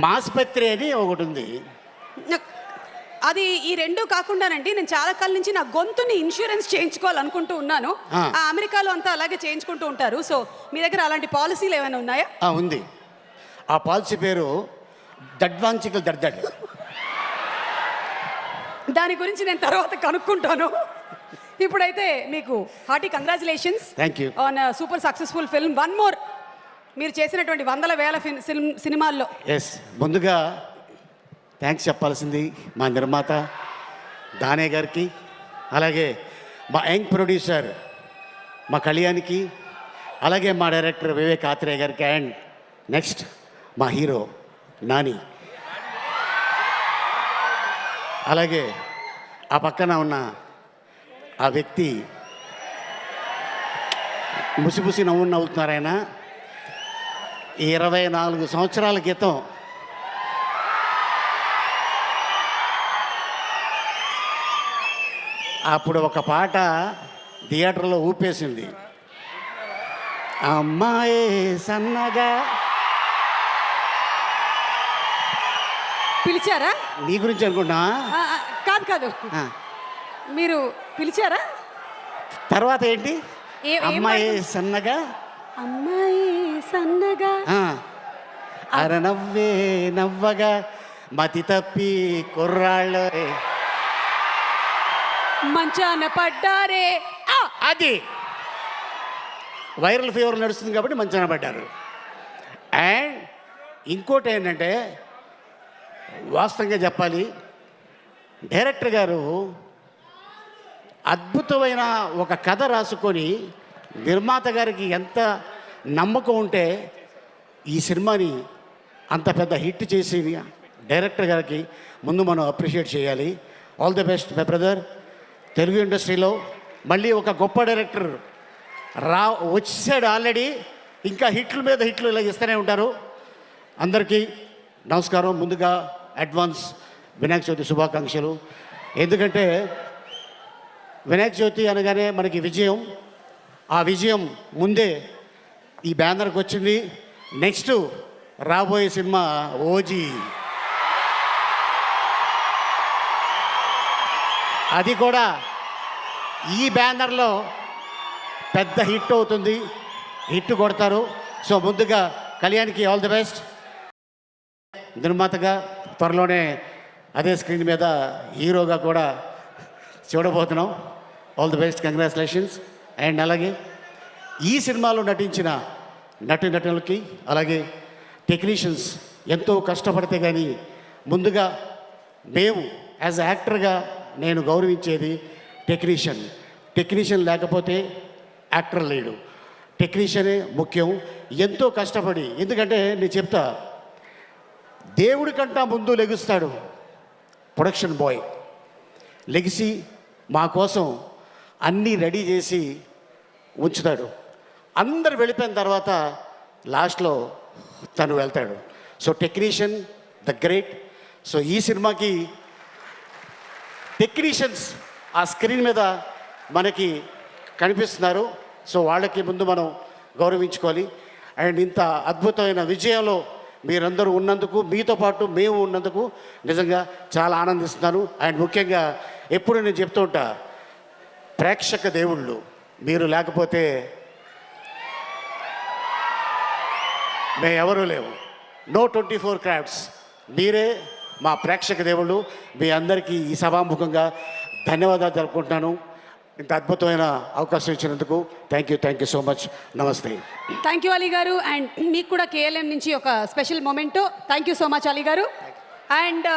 మాస్పత్రి అని ఒకటి ఉంది. అది ఈ రెండు కాకుండానండి, నేను చాలా కాలం నుంచి నా గొంతుని ఇన్సూరెన్స్ చేయించుకోవాలనుకుంటూ ఉన్నాను. ఆ అమెరికాలో అంతా అలాగే చేయించుకుంటూ ఉంటారు. సో మీ దగ్గర అలాంటి పాలసీలు ఏమైనా ఉన్నాయా? ఉంది. ఆ పాలసీ పేరు దడ్వాంచికల్ దడ్దడ్. దాని గురించి నేను తర్వాత కనుక్కుంటాను. ఇప్పుడైతే మీకు hearty congratulations on super successful film. One more, మీరు చేసినటువంటి వందల వేల సినిమాల్లో. ఎస్, ముందుగా థ్యాంక్స్ చెప్పాల్సింది మా నిర్మాత దానే గారికి, అలాగే మా యంగ్ ప్రొడ్యూసర్ మా కళ్యాణ్కి, అలాగే మా డైరెక్టర్ వివేక్ ఆత్రేయ గారికి, అండ్ నెక్స్ట్ మా హీరో నాని, అలాగే ఆ పక్కన ఉన్న ఆ వ్యక్తి ముసిముసి నవ్వుతున్నారు. ఆయన 24 సంవత్సరాల క్రితం అప్పుడు ఒక పాట థియేటర్లో ఊపేసింది. అమ్మాయి సన్నగా. పిలిచారా? నీ గురించి అనుకుంటా. కాదు కాదు, మీరు పిలిచారా? తర్వాత ఏంటి? అమ్మాయి సన్నగా, అమ్మాయి సన్నగా, అరనవ్వే నవ్వగా, మతి తప్పి కుర్రాళ్ళ మంచాన పడ్డారే. అది వైరల్ ఫీవర్ నడుస్తుంది కాబట్టి మంచాన పడ్డారు. అండ్ ఇంకోటి ఏంటంటే, వాస్తవంగా చెప్పాలి, డైరెక్టర్ గారు అద్భుతమైన ఒక కథ రాసుకొని నిర్మాత గారికి ఎంత నమ్మకం ఉంటే ఈ సినిమాని అంత పెద్ద హిట్ చేసి డైరెక్టర్ గారికి ముందు మనం అప్రిషియేట్ చేయాలి. All the best my brother. Telugu ఇండస్ట్రీలో మళ్ళీ ఒక గొప్ప డైరెక్టర్ వచ్చాడు ఆల్రెడీ. ఇంకా హిట్లు మీద హిట్లు ఇలా ఇస్తూనే ఉంటారు. అందరికీ నమస్కారం. ముందుగా అడ్వాన్స్ వినాయక చవితి శుభాకాంక్షలు. ఎందుకంటే వినాయక చవితి అనగానే మనకి విజయం, ఆ విజయం ముందే ఈ బ్యానర్కి వచ్చింది. నెక్స్ట్ రాబోయే సినిమా ఓజీ, అది కూడా ఈ బ్యానర్లో పెద్ద హిట్ అవుతుంది, హిట్ కొడతారు. సో ముందుగా కళ్యాణ్కి ఆల్ ది బెస్ట్. నిర్మాతగా త్వరలోనే అదే స్క్రీన్ మీద హీరోగా కూడా చూడబోతున్నాం. All the best, congratulations. And అలాగే ఈ సినిమాలో నటించిన నటులకి, అలాగే టెక్నీషియన్స్ ఎంతో కష్టపడితే కానీ ముందుగా మేము యాజ్ యాక్టర్గా నేను గౌరవించేది టెక్నీషియన్ లేకపోతే యాక్టర్ లేడు. టెక్నీషియనే ముఖ్యం. ఎంతో కష్టపడి, ఎందుకంటే నేను చెప్తా, దేవుడి కంటా ముందు లెగుస్తాడు ప్రొడక్షన్ బాయ్. లెగిసి మా కోసం అన్నీ రెడీ చేసి ఉంచుతాడు. అందరు వెళ్ళిపోయిన తర్వాత లాస్ట్లో తను వెళ్తాడు. So technician the great. So ఈ సినిమాకి టెక్నీషియన్స్ ఆ స్క్రీన్ మీద మనకి కనిపిస్తున్నారు. సో వాళ్ళకి ముందు మనం గౌరవించుకోవాలి. అండ్ ఇంత అద్భుతమైన విజయంలో మీరందరూ ఉన్నందుకు, మీతో పాటు మేము ఉన్నందుకు నిజంగా చాలా ఆనందిస్తున్నాను. అండ్ ముఖ్యంగా ఎప్పుడు నేను చెప్తూ ఉంటా, ప్రేక్షక దేవుళ్ళు మీరు లేకపోతే మేము ఎవరూ లేవు. నో 24 క్రాఫ్ట్స్, మీరే మా ప్రేక్షక దేవుళ్ళు. మీ అందరికీ ఈ సభాముఖంగా ధన్యవాదాలు జరుపుకుంటున్నాను. ఇంత అద్భుతమైన అవకాశం ఇచ్చినందుకు థ్యాంక్ యూ సో మచ్. నమస్తే. థ్యాంక్ యూ అలీ గారు. అండ్ మీకు కూడా KLM నుంచి ఒక special memento. Thank you so much Ali గారు. అండ్